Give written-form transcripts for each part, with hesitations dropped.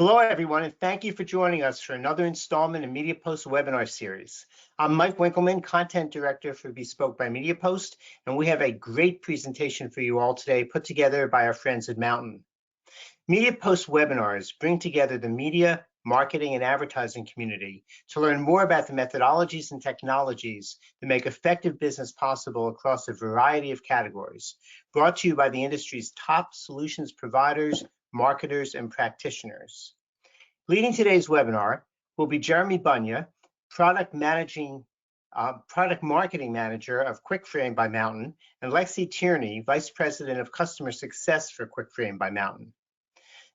Hello, everyone, and thank you for joining us for another installment of MediaPost webinar series. I'm Mike Winkleman, Content Director for Bespoke by MediaPost, and we have a great presentation for you all today put together by our friends at Mountain. MediaPost webinars bring together the media, marketing, and advertising community to learn more about the methodologies and technologies that make effective business possible across a variety of categories, brought to you by the industry's top solutions providers, marketers, and practitioners. Leading today's webinar will be Jeremy Bunya, Product Marketing Manager of QuickFrame by Mountain, and Lexi Tierney, Vice President of Customer Success for QuickFrame by Mountain.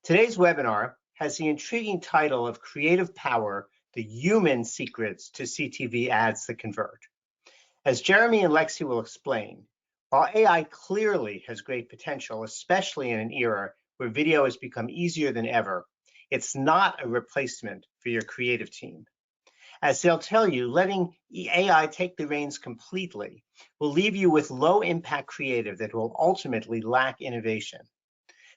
Today's webinar has the intriguing title of Creative Power, the Human Secrets to CTV Ads that Convert. As Jeremy and Lexi will explain, while AI clearly has great potential, especially in an era where video has become easier than ever, it's not a replacement for your creative team. As they'll tell you, letting AI take the reins completely will leave you with low impact creative that will ultimately lack innovation.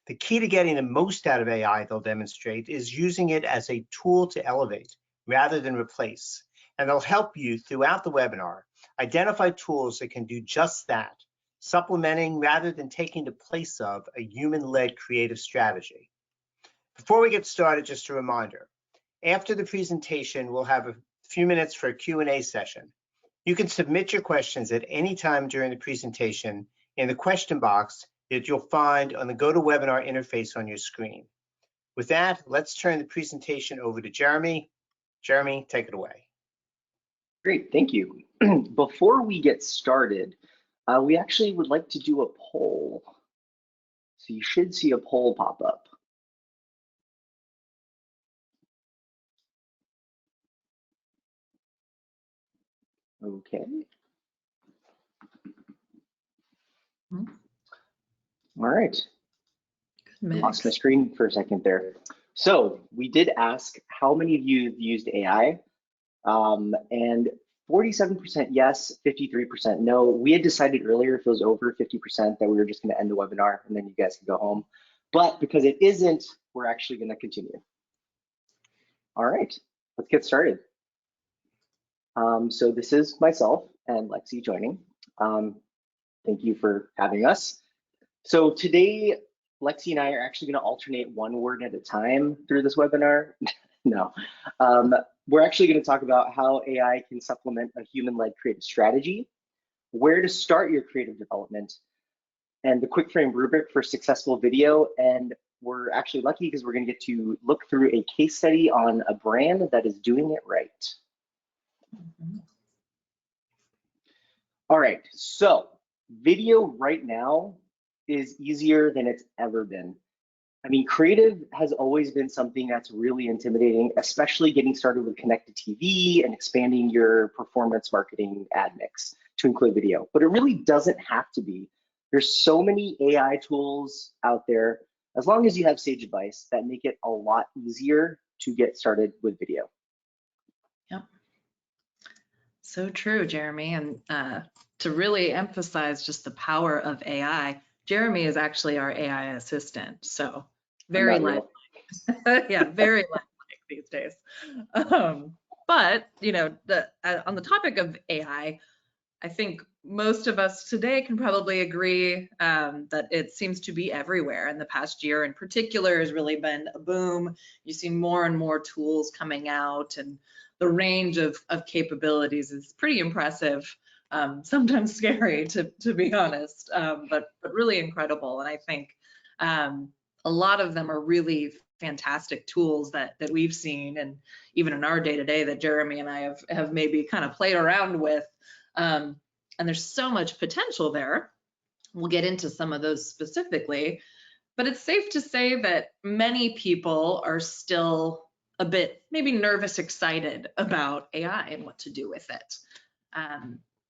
The key to getting the most out of AI, they'll demonstrate, is using it as a tool to elevate rather than replace. And they'll help you throughout the webinar identify tools that can do just that, supplementing rather than taking the place of a human-led creative strategy. Before we get started, just a reminder, after the presentation, we'll have a few minutes for a Q&A session. You can submit your questions at any time during the presentation in the question box that you'll find on the GoToWebinar interface on your screen. With that, let's turn the presentation over to Jeremy. Jeremy, take it away. Great, thank you. Before we get started, we actually would like to do a poll. So you should see a poll pop up. Okay. All right. Lost my screen for a second there. So we did ask how many of you have used AI, and 47% yes, 53% no. We had decided earlier if it was over 50% that we were just going to end the webinar and then you guys can go home. But because it isn't, we're actually going to continue. All right, let's get started. So this is myself and Lexi joining. Thank you for having us. So today, Lexi and I are actually going to alternate one word at a time through this webinar. No, we're actually going to talk about how AI can supplement a human-led creative strategy, where to start your creative development, and the QuickFrame rubric for successful video. And we're actually lucky because we're going to get to look through a case study on a brand that is doing it right. All right, so video right now is easier than it's ever been. I mean, creative has always been something that's really intimidating, especially getting started with connected TV and expanding your performance marketing ad mix to include video. But it really doesn't have to be. There's so many AI tools out there, as long as you have sage advice, that make it a lot easier to get started with video. Yep. So true, Jeremy. And to really emphasize just the power of AI, Jeremy is actually our AI assistant, so very lifelike. Yeah, very lifelike these days. But you know, on the topic of AI, I think most of us today can probably agree that it seems to be everywhere. And the past year in particular has really been a boom. You see more and more tools coming out, and the range of capabilities is pretty impressive. Sometimes scary, to be honest, but really incredible. And I think a lot of them are really fantastic tools that we've seen, and even in our day-to-day that Jeremy and I have maybe kind of played around with. And there's so much potential there. We'll get into some of those specifically, but it's safe to say that many people are still a bit maybe nervous, excited about AI and what to do with it.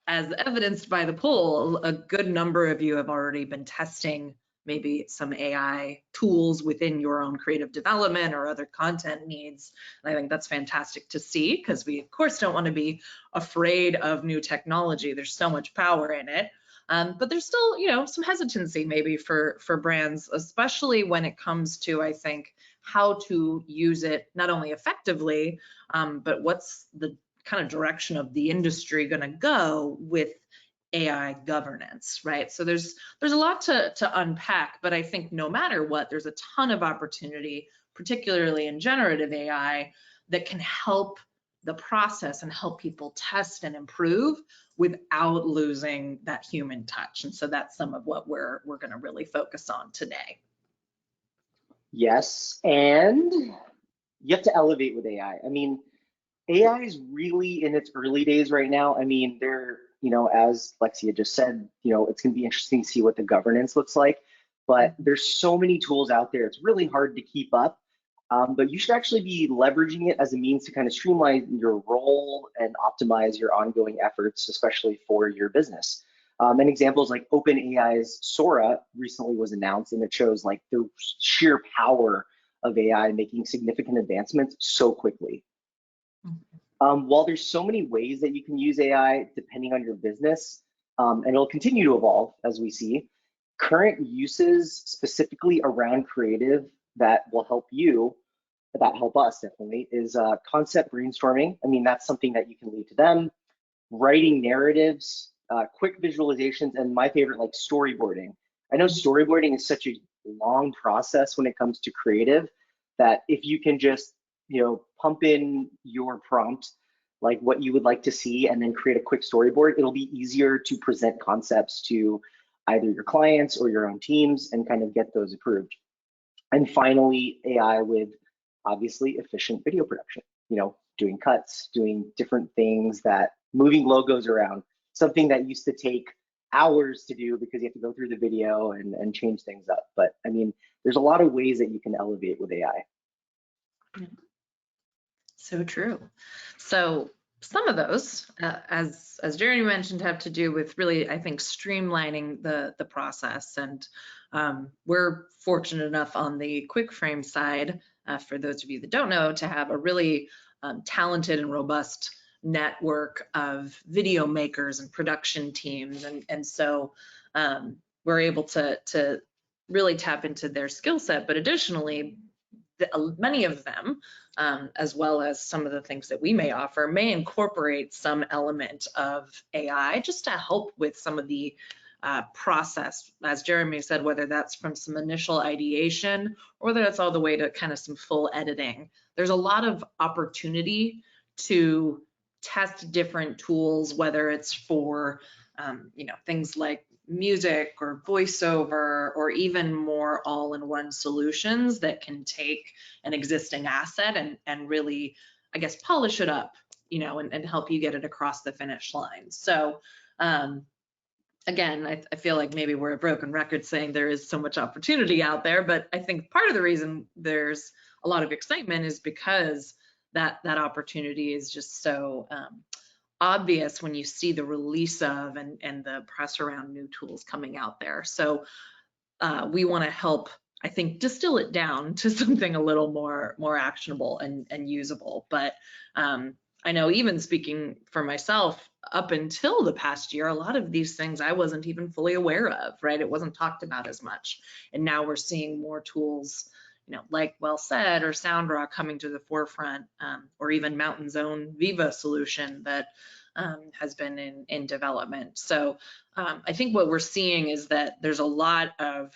As evidenced by the poll, a good number of you have already been testing maybe some AI tools within your own creative development or other content needs. And I think that's fantastic to see, because we of course don't want to be afraid of new technology. There's so much power in it. But there's still, you know, some hesitancy maybe for brands, especially when it comes to, I think, how to use it not only effectively, but what's the kind of direction of the industry going to go with AI governance, right? So there's a lot to unpack, but I think no matter what, there's a ton of opportunity, particularly in generative AI, that can help the process and help people test and improve without losing that human touch. And so that's some of what we're going to really focus on today. Yes, and you have to elevate with AI. I mean, AI is really in its early days right now. I mean, as Lexi just said, it's going to be interesting to see what the governance looks like. But there's so many tools out there. It's really hard to keep up. But you should actually be leveraging it as a means to kind of streamline your role and optimize your ongoing efforts, especially for your business. And examples like OpenAI's Sora recently was announced, and it shows like the sheer power of AI making significant advancements so quickly. While there's so many ways that you can use AI depending on your business, and it'll continue to evolve as we see, current uses specifically around creative that will help you, that help us definitely, is concept brainstorming. I mean, that's something that you can leave to them. Writing narratives, quick visualizations, and my favorite, like storyboarding. I know storyboarding is such a long process when it comes to creative that if you can just pump in your prompt, like what you would like to see, and then create a quick storyboard, it'll be easier to present concepts to either your clients or your own teams and kind of get those approved. And finally, AI with obviously efficient video production, doing cuts, doing different things, that moving logos around, something that used to take hours to do because you have to go through the video and change things up. But I mean, there's a lot of ways that you can elevate with AI. So true. So some of those, as Jeremy mentioned, have to do with really, I think, streamlining the process. And we're fortunate enough on the QuickFrame side, for those of you that don't know, to have a really talented and robust network of video makers and production teams. And so we're able to really tap into their skill set, but additionally, many of them, as well as some of the things that we may offer, may incorporate some element of AI just to help with some of the process, as Jeremy said, whether that's from some initial ideation or whether that's all the way to kind of some full editing. There's a lot of opportunity to test different tools, whether it's for things like music or voiceover, or even more all-in-one solutions that can take an existing asset and really, I guess, polish it up, and help you get it across the finish line. So again, I feel like maybe we're a broken record saying there is so much opportunity out there, but I think part of the reason there's a lot of excitement is because that opportunity is just so obvious when you see the release of and the press around new tools coming out there. So we want to help, I think, distill it down to something a little more actionable and usable. But I know, even speaking for myself, up until the past year, a lot of these things I wasn't even fully aware of, right? It wasn't talked about as much. And now we're seeing more tools, like Well Said or SoundRaw coming to the forefront, or even Mountain's own Viva solution that has been in development. So I think what we're seeing is that there's a lot of,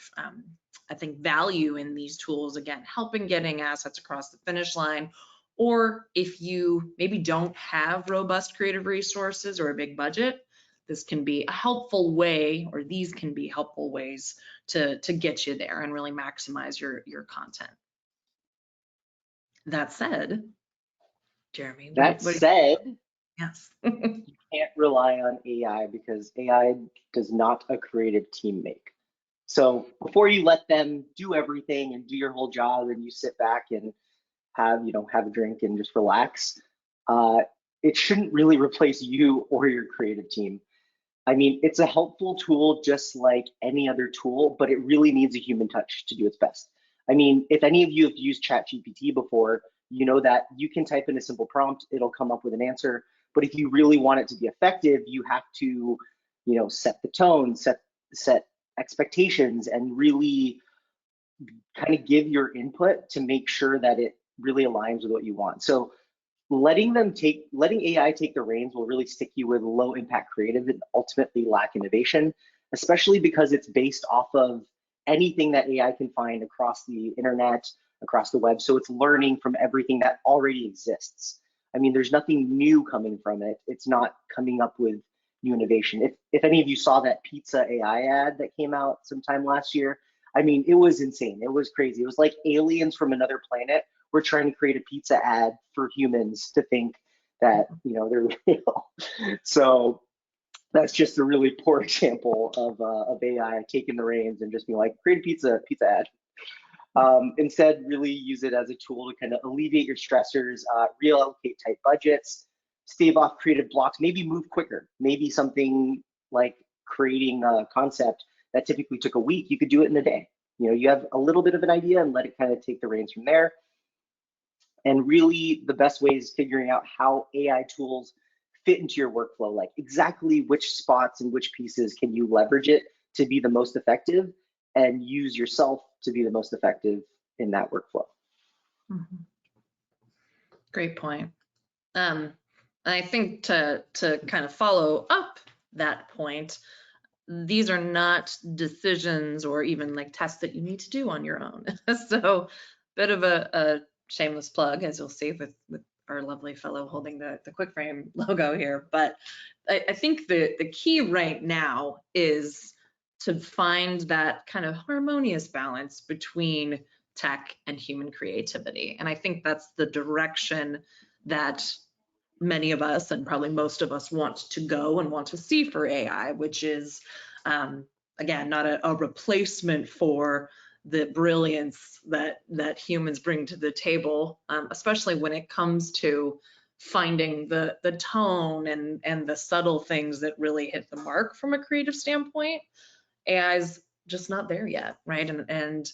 I think, value in these tools, again, helping getting assets across the finish line. Or if you maybe don't have robust creative resources or a big budget, this can be a helpful way, or these can be helpful ways to get you there and really maximize your content. That said, Jeremy. Yes. You can't rely on AI because AI does not a creative team make. So before you let them do everything and do your whole job and you sit back and have a drink and just relax, it shouldn't really replace you or your creative team. I mean, it's a helpful tool just like any other tool, but it really needs a human touch to do its best. I mean, if any of you have used ChatGPT before, you know that you can type in a simple prompt, it'll come up with an answer. But if you really want it to be effective, you have to, set the tone, set expectations, and really kind of give your input to make sure that it really aligns with what you want. So letting AI take the reins will really stick you with low impact creative and ultimately lack innovation, especially because it's based off of anything that AI can find across the internet, across the web. So it's learning from everything that already exists. I mean, there's nothing new coming from it. It's not coming up with new innovation. If any of you saw that pizza AI ad that came out sometime last year, I mean, it was insane. It was crazy. It was like aliens from another planet were trying to create a pizza ad for humans to think that, you know, they're real. So that's just a really poor example of AI taking the reins and just being like, create a pizza ad. Instead, really use it as a tool to kind of alleviate your stressors, reallocate tight budgets, stave off creative blocks, maybe move quicker. Maybe something like creating a concept that typically took a week, you could do it in a day. You know, you have a little bit of an idea and let it kind of take the reins from there. And really the best way is figuring out how AI tools fit into your workflow, like exactly which spots and which pieces can you leverage it to be the most effective and use yourself to be the most effective in that workflow. Mm-hmm. Great point. I think to kind of follow up that point, these are not decisions or even like tests that you need to do on your own. So bit of a shameless plug, as you'll see with our lovely fellow holding the QuickFrame logo here. But I think the key right now is to find that kind of harmonious balance between tech and human creativity. And I think that's the direction that many of us and probably most of us want to go and want to see for AI, which is, again, not a replacement for the brilliance that humans bring to the table, especially when it comes to finding the tone and the subtle things that really hit the mark from a creative standpoint. AI's just not there yet, right? And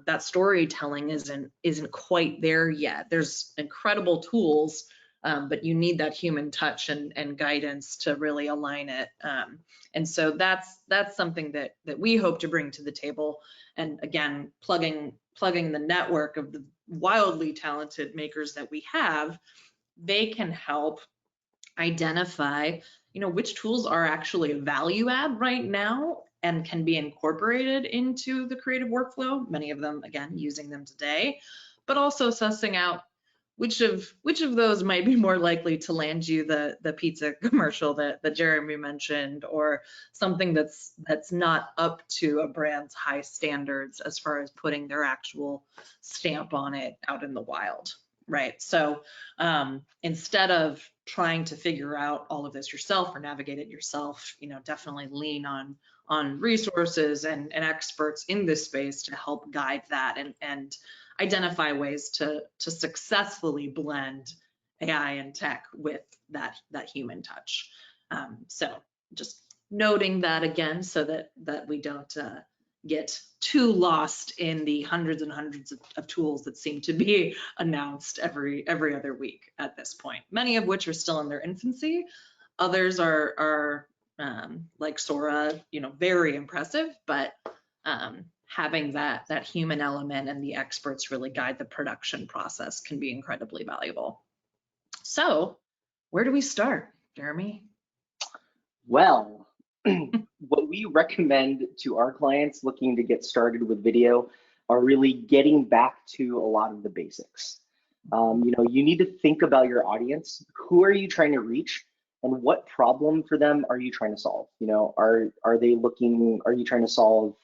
that storytelling isn't quite there yet. There's incredible tools, but you need that human touch and guidance to really align it. And so that's something that we hope to bring to the table. And again, plugging the network of the wildly talented makers that we have, they can help identify, you know, which tools are actually a value add right now and can be incorporated into the creative workflow. Many of them, again, using them today, but also sussing out which of those might be more likely to land you the pizza commercial that Jeremy mentioned, or something that's not up to a brand's high standards as far as putting their actual stamp on it out in the wild, right? So instead of trying to figure out all of this yourself or navigate it yourself, you know, definitely lean on resources and experts in this space to help guide that and identify ways to successfully blend AI and tech with that human touch. So just noting that again, so that we don't get too lost in the hundreds and hundreds of tools that seem to be announced every other week at this point. Many of which are still in their infancy. Others are like Sora, you know, very impressive, but having that human element and the experts really guide the production process can be incredibly valuable. So where do we start, Jeremy? Well, what we recommend to our clients looking to get started with video are really getting back to a lot of the basics. You know, you need to think about your audience. Who are you trying to reach? And what problem for them are you trying to solve? You know, are you trying to solve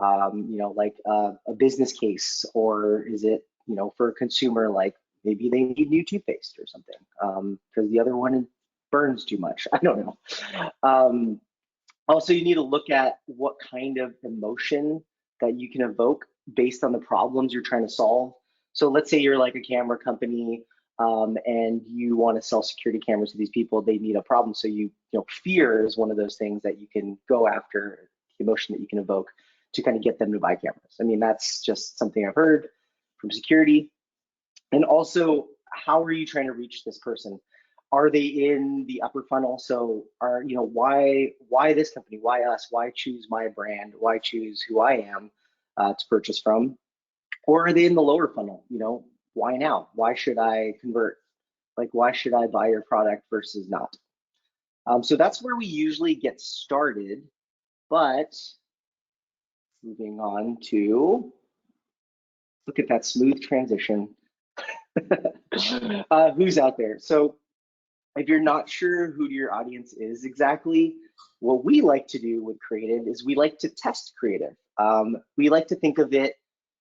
you know, like a business case, or is it, you know, for a consumer, like maybe they need new toothpaste or something because the other one burns too much. I don't know. Also, you need to look at what kind of emotion that you can evoke based on the problems you're trying to solve. So let's say you're like a camera company and you want to sell security cameras to these people. They need a problem. So you know, fear is one of those things that you can go after, the emotion that you can evoke to kind of get them to buy cameras. I mean, that's just something I've heard from security. And also, how are you trying to reach this person? Are they in the upper funnel? So you know, why this company? Why us? Why choose my brand? Why choose who I am? to purchase from? Or are they in the lower funnel? You know, why now? Why should I convert? Like, why should I buy your product versus not? So that's where we usually get started. But moving on to, look at that smooth transition. Who's out there? So if you're not sure who your audience is exactly, what we like to do with creative is we like to test creative. We like to think of it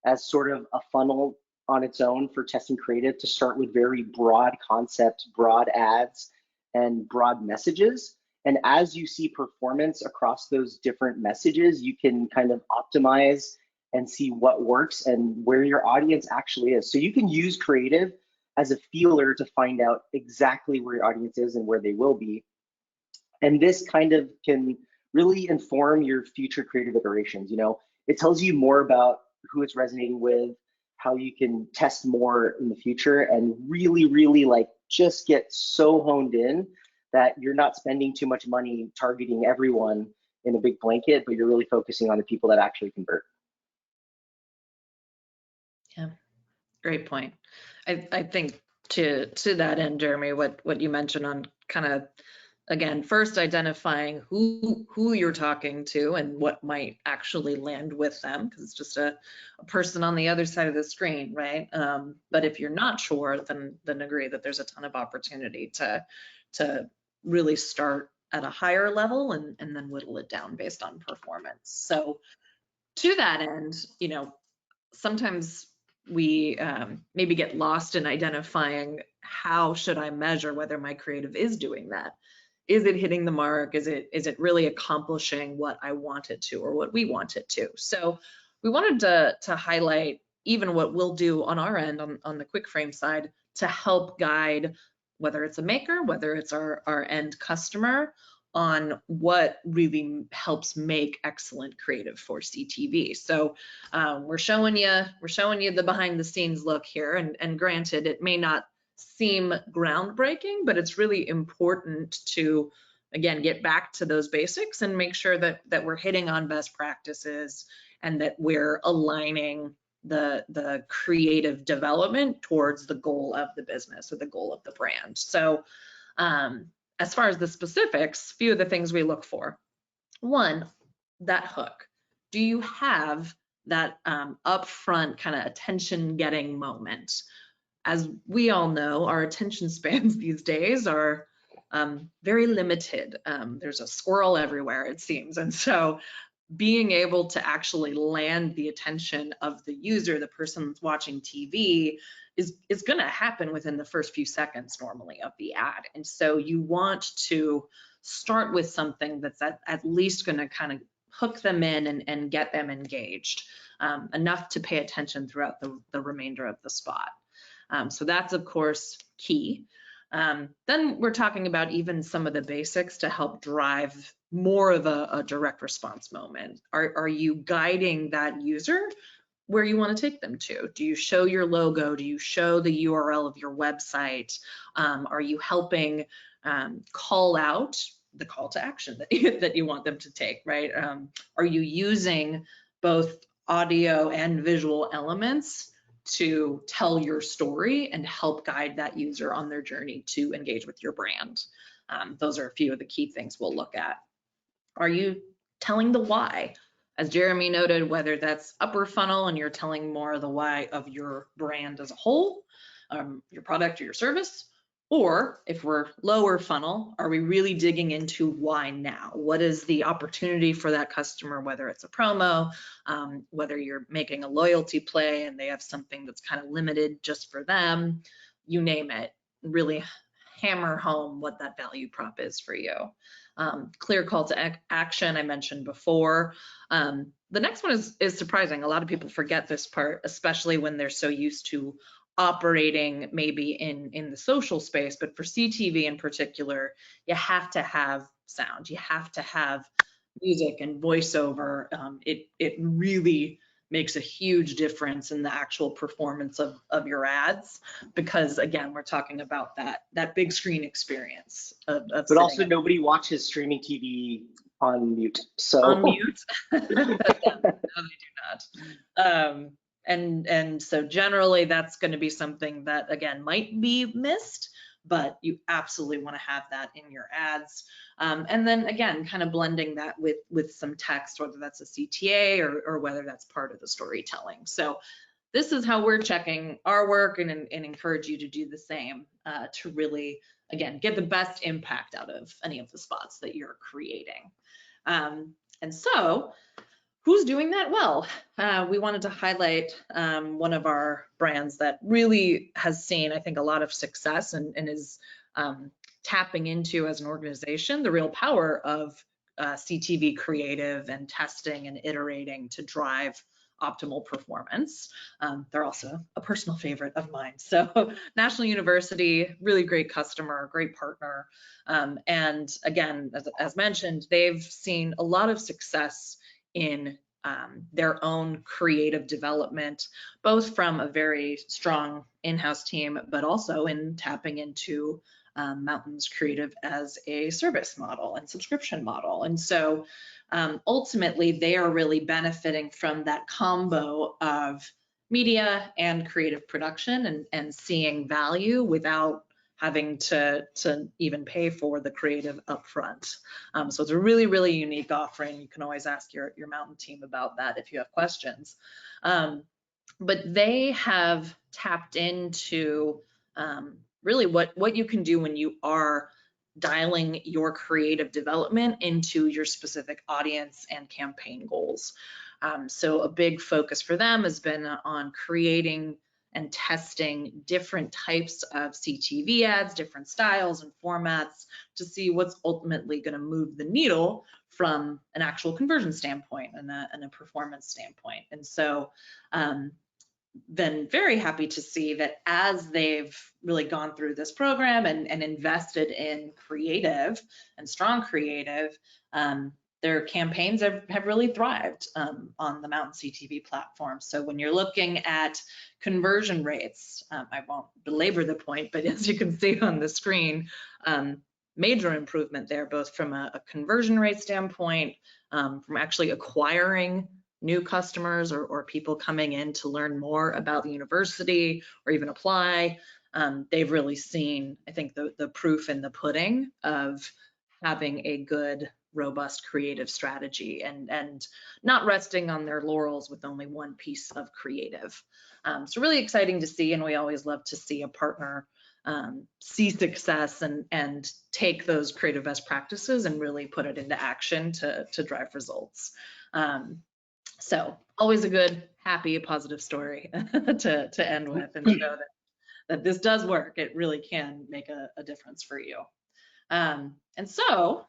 as sort of a funnel on its own for testing creative, to start with very broad concepts, broad ads, and broad messages. And as you see performance across those different messages, you can kind of optimize and see what works and where your audience actually is. So you can use creative as a feeler to find out exactly where your audience is and where they will be. And this kind of can really inform your future creative iterations. You know, it tells you more about who it's resonating with, how you can test more in the future, and really like just get so honed in that you're not spending too much money targeting everyone in a big blanket, but you're really focusing on the people that actually convert. Yeah, great point. I think to that end, Jeremy, what you mentioned on kind of, again, first identifying who you're talking to and what might actually land with them, because it's just a person on the other side of the screen, right? But if you're not sure, then agree that there's a ton of opportunity to really start at a higher level and then whittle it down based on performance. So to that end, you know, sometimes we maybe get lost in identifying how should I measure whether my creative is doing that. Is it hitting the mark? Is it really accomplishing what I want it to or what we want it to? So we wanted to highlight even what we'll do on our end on the QuickFrame side to help guide whether it's a maker, whether it's our end customer, on what really helps make excellent creative for CTV. So we're showing you the behind the scenes look here, and granted, it may not seem groundbreaking, but it's really important to, again, get back to those basics and make sure that we're hitting on best practices and that we're aligning the creative development towards the goal of the business or the goal of the brand. So as far as the specifics, few of the things we look for. One, that hook. Do you have that upfront kind of attention-getting moment? As we all know, our attention spans these days are very limited. There's a squirrel everywhere, it seems. And so being able to actually land the attention of the user, the person that's watching TV, is going to happen within the first few seconds normally of the ad. And so you want to start with something that's at least going to kind of hook them in and get them engaged, enough to pay attention throughout the remainder of the spot. So that's, of course, key. Then we're talking about even some of the basics to help drive more of a direct response moment. Are you guiding that user where you want to take them to? Do you show your logo? Do you show the URL of your website? Are you helping call out the call to action that you want them to take, right? Are you using both audio and visual elements to tell your story and help guide that user on their journey to engage with your brand? Those are a few of the key things we'll look at. Are you telling the why? As Jeremy noted, whether that's upper funnel and you're telling more of the why of your brand as a whole, your product or your service, or if we're lower funnel, are we really digging into why now? What is the opportunity for that customer, whether it's a promo, whether you're making a loyalty play and they have something that's kind of limited just for them, you name it, really hammer home what that value prop is for you. Clear call to action, I mentioned before. The next one is surprising. A lot of people forget this part, especially when they're so used to operating maybe in the social space, but for CTV in particular, you have to have sound, you have to have music and voiceover. It really makes a huge difference in the actual performance of your ads, because again, we're talking about that big screen experience. But also nobody watches streaming TV on mute. So on mute. No, they do not. And so generally that's going to be something that, again, might be missed, but you absolutely want to have that in your ads. And then again, kind of blending that with some text, whether that's a CTA or whether that's part of the storytelling. So this is how we're checking our work, and encourage you to do the same to really, again, get the best impact out of any of the spots that you're creating. And so who's doing that well? We wanted to highlight one of our brands that really has seen, I think, a lot of success and is tapping into, as an organization, the real power of CTV creative and testing and iterating to drive optimal performance. They're also a personal favorite of mine. So National University, really great customer, great partner. And again, as mentioned, they've seen a lot of success in their own creative development, both from a very strong in-house team, but also in tapping into Mountain's creative as a service model and subscription model. And so ultimately, they are really benefiting from that combo of media and creative production and seeing value without having to even pay for the creative upfront. So it's a really, really unique offering. You can always ask your Mountain team about that if you have questions. But they have tapped into really what you can do when you are dialing your creative development into your specific audience and campaign goals. So a big focus for them has been on creating and testing different types of CTV ads, different styles and formats to see what's ultimately going to move the needle from an actual conversion standpoint and a performance standpoint. And so been very happy to see that as they've really gone through this program and invested in creative and strong creative, their campaigns have really thrived on the Mountain CTV platform. So when you're looking at conversion rates, I won't belabor the point, but as you can see on the screen, major improvement there, both from a conversion rate standpoint, from actually acquiring new customers or people coming in to learn more about the university or even apply. They've really seen, I think, the proof in the pudding of having a good, robust creative strategy and not resting on their laurels with only one piece of creative. So really exciting to see, and we always love to see a partner see success and take those creative best practices and really put it into action to drive results. So always a good, happy, positive story to end with and show that this does work. It really can make a difference for you. And so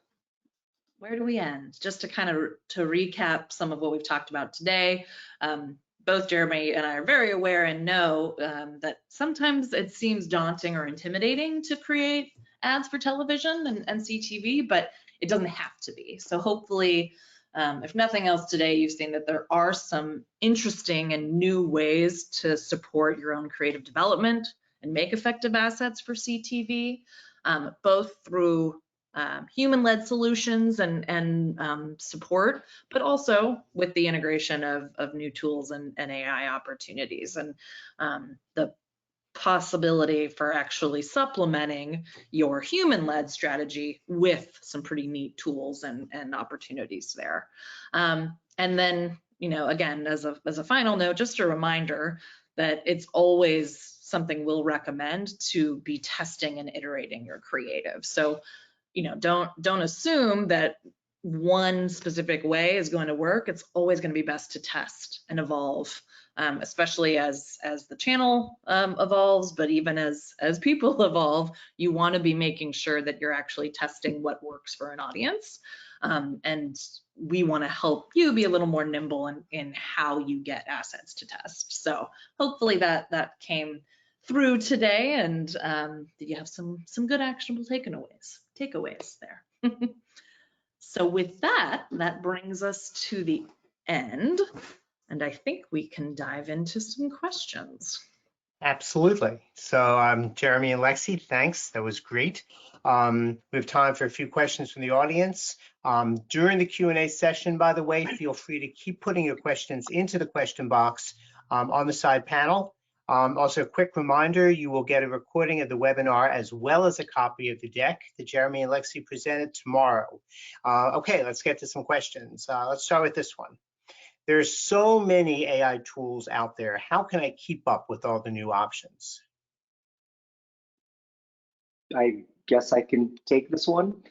where do we end? Just to kind of to recap some of what we've talked about today. Both Jeremy and I are very aware and know that sometimes it seems daunting or intimidating to create ads for television and CTV, but it doesn't have to be. So hopefully, if nothing else today, you've seen that there are some interesting and new ways to support your own creative development and make effective assets for CTV, both through human-led solutions and support, but also with the integration of new tools and AI opportunities, and the possibility for actually supplementing your human-led strategy with some pretty neat tools and opportunities there. And then, again, as a final note, just a reminder that it's always something we'll recommend to be testing and iterating your creative. So, don't assume that one specific way is going to work. It's always going to be best to test and evolve, especially as the channel evolves, but even as people evolve, you want to be making sure that you're actually testing what works for an audience. And we want to help you be a little more nimble in how you get assets to test. So hopefully that came through today, and you have some good actionable takeaways there. So with that brings us to the end, and I think we can dive into some questions. Absolutely. So Jeremy and Lexi, thanks. That was great. We have time for a few questions from the audience. During the Q&A session, by the way, feel free to keep putting your questions into the question box on the side panel. Also, a quick reminder, you will get a recording of the webinar as well as a copy of the deck that Jeremy and Lexi presented tomorrow. Okay, let's get to some questions. Let's start with this one. There's so many AI tools out there. How can I keep up with all the new options? I guess I can take this one.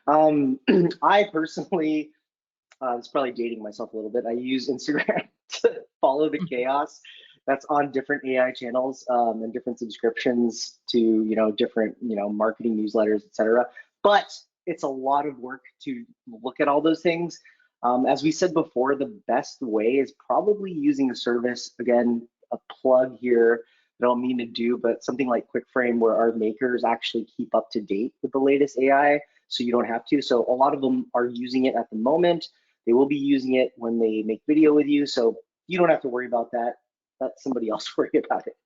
I personally, it's probably dating myself a little bit. I use Instagram to follow the chaos that's on different AI channels and different subscriptions to different marketing newsletters, etc. But it's a lot of work to look at all those things. As we said before, the best way is probably using a service. Again, a plug here. I don't mean to do, but something like QuickFrame, where our makers actually keep up to date with the latest AI, so you don't have to. So a lot of them are using it at the moment. They will be using it when they make video with you, so you don't have to worry about that. Let somebody else worry about it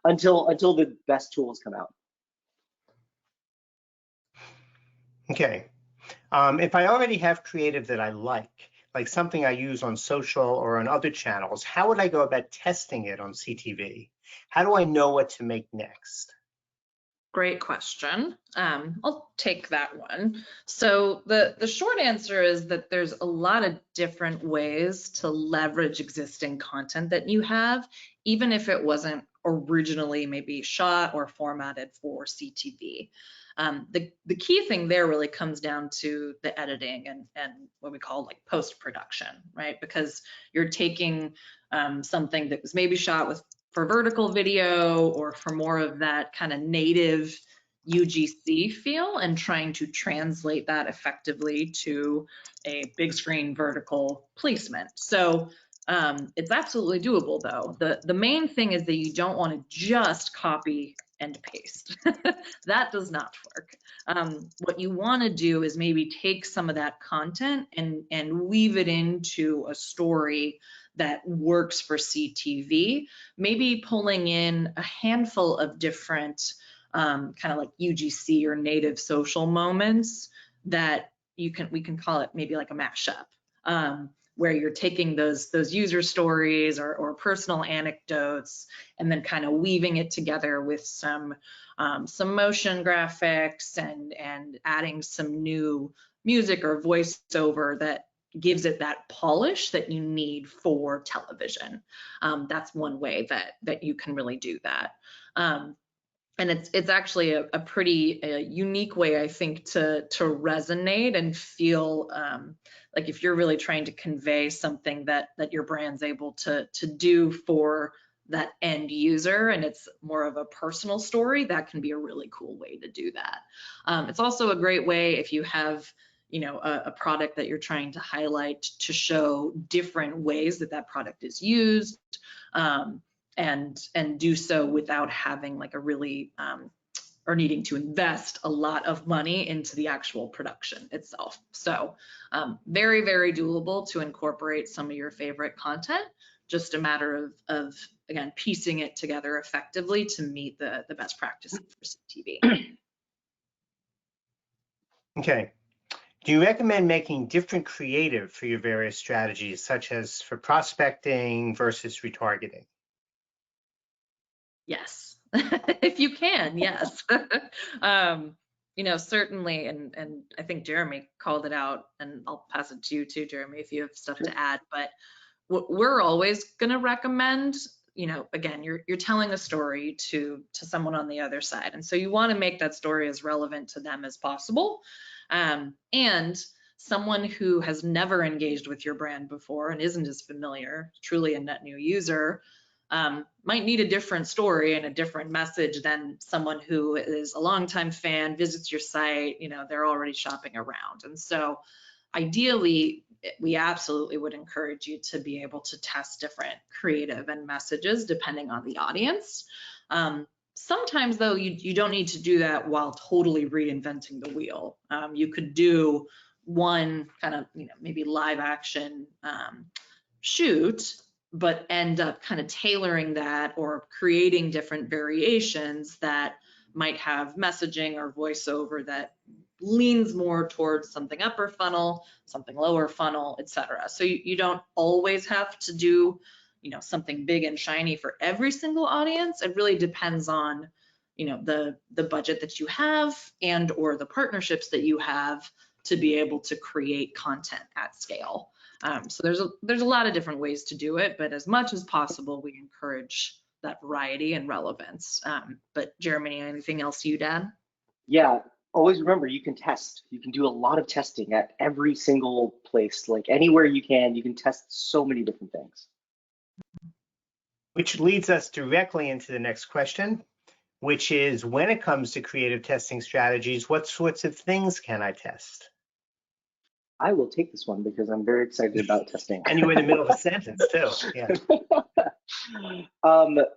until the best tools come out. Okay. If I already have creative that I like something I use on social or on other channels, how would I go about testing it on CTV? How do I know what to make next? Great question. I'll take that one. So the short answer is that there's a lot of different ways to leverage existing content that you have, even if it wasn't originally maybe shot or formatted for CTV. The key thing there really comes down to the editing and what we call like post-production, right? Because you're taking something that was maybe shot for vertical video or for more of that kind of native UGC feel and trying to translate that effectively to a big screen vertical placement. So it's absolutely doable though. The main thing is that you don't want to just copy and paste. That does not work. What you want to do is maybe take some of that content and weave it into a story that works for CTV, maybe pulling in a handful of different kind of like UGC or native social moments that we can call it maybe like a mashup, where you're taking those user stories or personal anecdotes and then kind of weaving it together with some motion graphics and adding some new music or voiceover that gives it that polish that you need for television. That's one way that you can really do that. And it's actually a pretty unique way, I think, to resonate and feel like if you're really trying to convey something that your brand's able to do for that end user, and it's more of a personal story, that can be a really cool way to do that. It's also a great way if you have a product that you're trying to highlight to show different ways that product is used. And do so without having like a really or needing to invest a lot of money into the actual production itself. So very, very doable to incorporate some of your favorite content, just a matter of again, piecing it together effectively to meet the best practices for CTV. Okay. Do you recommend making different creative for your various strategies, such as for prospecting versus retargeting? Yes, if you can, yes. Certainly, and I think Jeremy called it out, and I'll pass it to you too, Jeremy, if you have stuff to add. But what we're always going to recommend, again, you're telling a story to someone on the other side, and so you want to make that story as relevant to them as possible. And someone who has never engaged with your brand before and isn't as familiar, truly a net new user, might need a different story and a different message than someone who is a longtime fan, visits your site, they're already shopping around. And so ideally, we absolutely would encourage you to be able to test different creative and messages depending on the audience. Sometimes though, you don't need to do that while totally reinventing the wheel. You could do one kind of, maybe live action shoot but end up kind of tailoring that or creating different variations that might have messaging or voiceover that leans more towards something upper funnel, something lower funnel, etc. So you don't always have to do, something big and shiny for every single audience. It really depends on, the budget that you have and or the partnerships that you have to be able to create content at scale. So there's a lot of different ways to do it, but as much as possible, we encourage that variety and relevance. But Jeremy, anything else you'd add? Yeah, always remember you can test. You can do a lot of testing at every single place, like anywhere you can test so many different things. Which leads us directly into the next question, which is, when it comes to creative testing strategies, what sorts of things can I test? I will take this one because I'm very excited about testing. And you were in the middle of a sentence too. Yeah.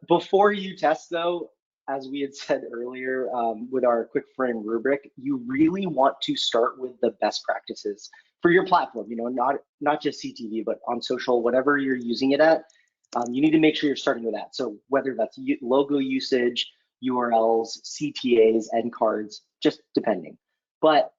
Before you test though, as we had said earlier, with our QuickFrame rubric, you really want to start with the best practices for your platform, not just CTV, but on social, whatever you're using it at, you need to make sure you're starting with that. So whether that's logo usage, URLs, CTAs, end cards, just depending. But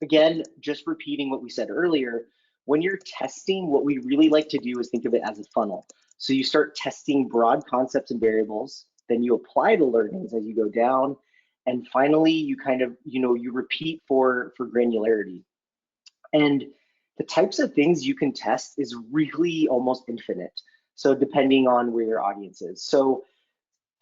again, just repeating what we said earlier, when you're testing, what we really like to do is think of it as a funnel. So you start testing broad concepts and variables, then you apply the learnings as you go down, and finally you kind of, you repeat for granularity. And the types of things you can test is really almost infinite. So depending on where your audience is. So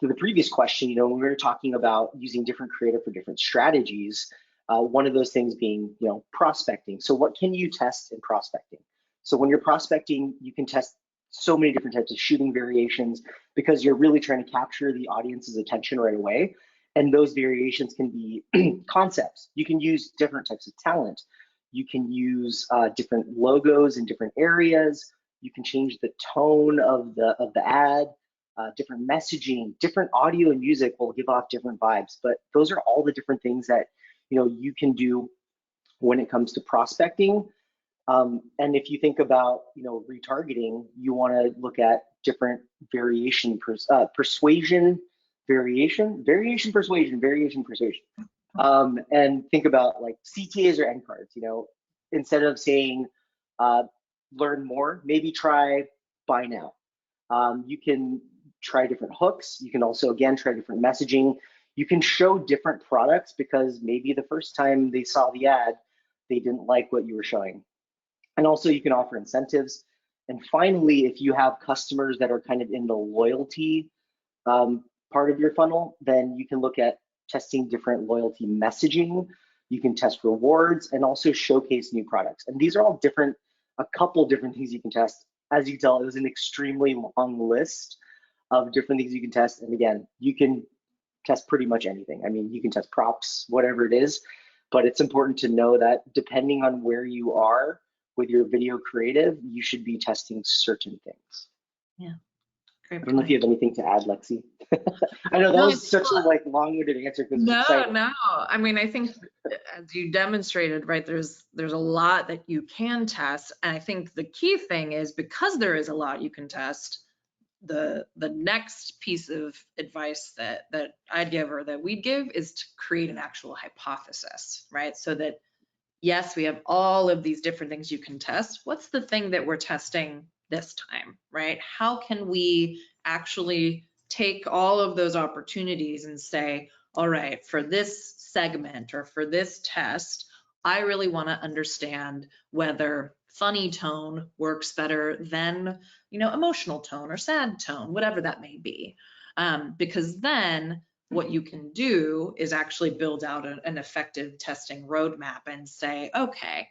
to the previous question, when we were talking about using different creative for different strategies, one of those things being, prospecting. So what can you test in prospecting? So when you're prospecting, you can test so many different types of shooting variations because you're really trying to capture the audience's attention right away. And those variations can be concepts. You can use different types of talent. You can use different logos in different areas. You can change the tone of the ad. Different messaging, different audio and music will give off different vibes, but those are all the different things that you can do when it comes to prospecting. And if you think about retargeting, you want to look at different persuasion, and think about like CTAs or end cards. Instead of saying learn more, maybe try buy now. You can try different hooks. You can also, again, try different messaging. You can show different products because maybe the first time they saw the ad, they didn't like what you were showing. And also you can offer incentives. And finally, if you have customers that are kind of in the loyalty part of your funnel, then you can look at testing different loyalty messaging. You can test rewards and also showcase new products. And these are all a couple different things you can test. As you can tell, it was an extremely long list of different things you can test. And again, you can test pretty much anything. I mean, you can test props, whatever it is, but it's important to know that depending on where you are with your video creative, you should be testing certain things. Yeah, great point. I don't know if you have anything to add, Lexi. I know that was such a long-winded answer because it's exciting. No. I mean, I think as you demonstrated, right, there's a lot that you can test. And I think the key thing is because there is a lot you can test, the next piece of advice that I'd give or that we'd give is to create an actual hypothesis, right? So that, yes, we have all of these different things you can test. What's the thing that we're testing this time, right? How can we actually take all of those opportunities and say, all right, for this segment or for this test, I really want to understand whether funny tone works better than, emotional tone or sad tone, whatever that may be. Because then what you can do is actually build out an effective testing roadmap and say, okay,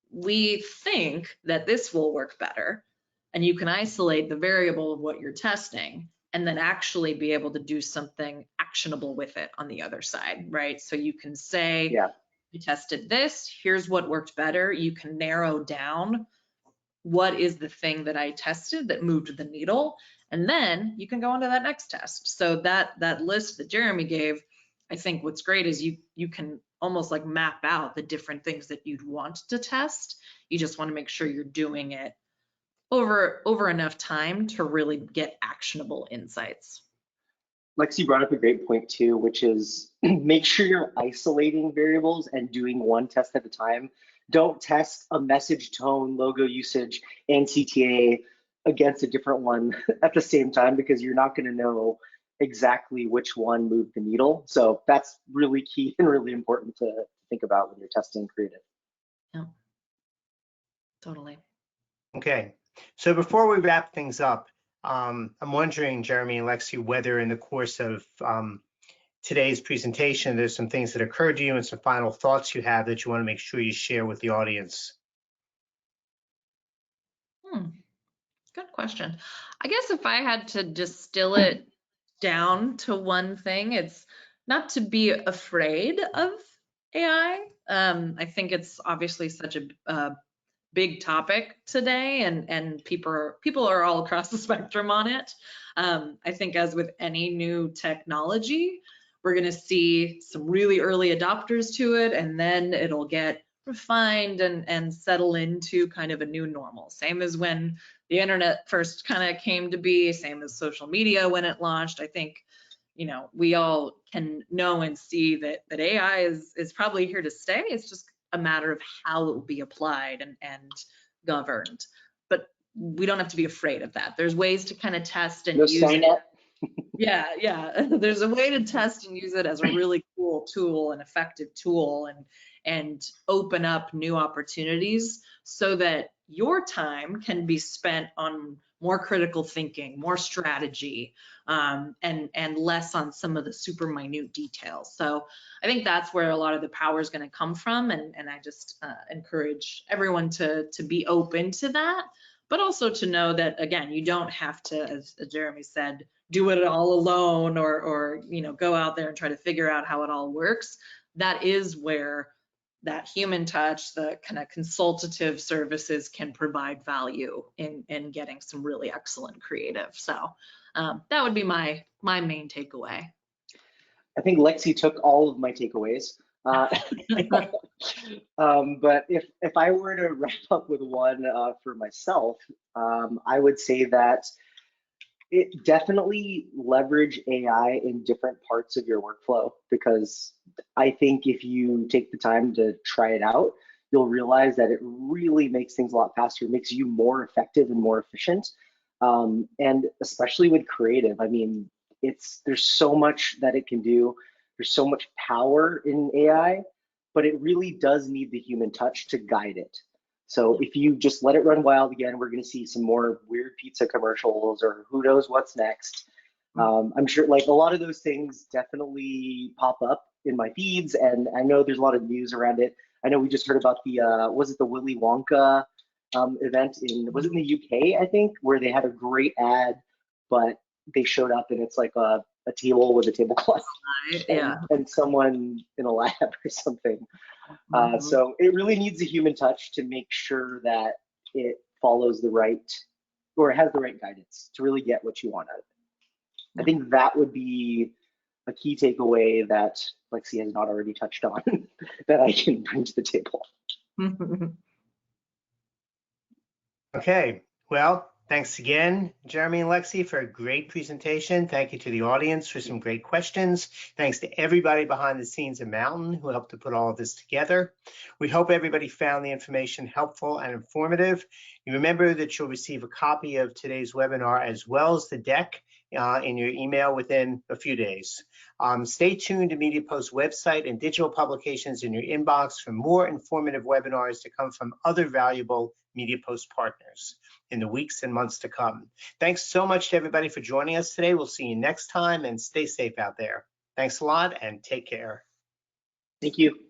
we think that this will work better. And you can isolate the variable of what you're testing and then actually be able to do something actionable with it on the other side, right? So you can say, yeah, we tested this, here's what worked better. You can narrow down what is the thing that I tested that moved the needle, and then you can go on to that next test. So that list that Jeremy gave, I think what's great is you can almost like map out the different things that you'd want to test. You just want to make sure you're doing it over enough time to really get actionable insights. Lexi brought up a great point too, which is make sure you're isolating variables and doing one test at a time. Don't test a message tone, logo usage, and CTA against a different one at the same time, because you're not going to know exactly which one moved the needle. So that's really key and really important to think about when you're testing creative. Yeah, totally. Okay, so before we wrap things up, I'm wondering, Jeremy and Lexi, whether in the course of today's presentation, there's some things that occurred to you and some final thoughts you have that you want to make sure you share with the audience. Good question. I guess if I had to distill it down to one thing, it's not to be afraid of AI. I think it's obviously such a big topic today, and people are all across the spectrum on it. I think as with any new technology, we're going to see some really early adopters to it, and then it'll get refined and settle into kind of a new normal. Same as when the internet first kind of came to be, same as social media when it launched. I think, we all can know and see that AI is probably here to stay. It's just a matter of how it will be applied and governed. But we don't have to be afraid of that. There's ways to kind of test and use it. Yeah. There's a way to test and use it as a really cool tool, an effective tool, and open up new opportunities so that your time can be spent on more critical thinking, more strategy, and less on some of the super minute details. So I think that's where a lot of the power is going to come from, and I just encourage everyone to be open to that, but also to know that, again, you don't have to, as Jeremy said, do it all alone or go out there and try to figure out how it all works. That is where that human touch, the kind of consultative services can provide value in getting some really excellent creative. So that would be my main takeaway. I think Lexi took all of my takeaways. But if I were to wrap up with one for myself, I would say that it definitely leverage AI in different parts of your workflow, because I think if you take the time to try it out, you'll realize that it really makes things a lot faster, makes you more effective and more efficient. And especially with creative, I mean, there's so much that it can do. There's so much power in AI, but it really does need the human touch to guide it. So if you just let it run wild again, we're going to see some more weird pizza commercials or who knows what's next. I'm sure like a lot of those things definitely pop up in my feeds, and I know there's a lot of news around it. I know we just heard about the, was it the Willy Wonka event was it in the UK, I think, where they had a great ad, but they showed up and it's like a table with a tablecloth and someone in a lab or something. So it really needs a human touch to make sure that it follows the right, or it has the right guidance to really get what you want out of it. I think that would be a key takeaway that Lexi has not already touched on that I can bring to the table. Okay, well, thanks again, Jeremy and Lexi, for a great presentation. Thank you to the audience for some great questions. Thanks to everybody behind the scenes at Mountain who helped to put all of this together. We hope everybody found the information helpful and informative. You remember that you'll receive a copy of today's webinar as well as the deck in your email within a few days. Stay tuned to MediaPost's website and digital publications in your inbox for more informative webinars to come from other valuable MediaPost partners in the weeks and months to come. Thanks so much to everybody for joining us today. We'll see you next time, and stay safe out there. Thanks a lot and take care. Thank you.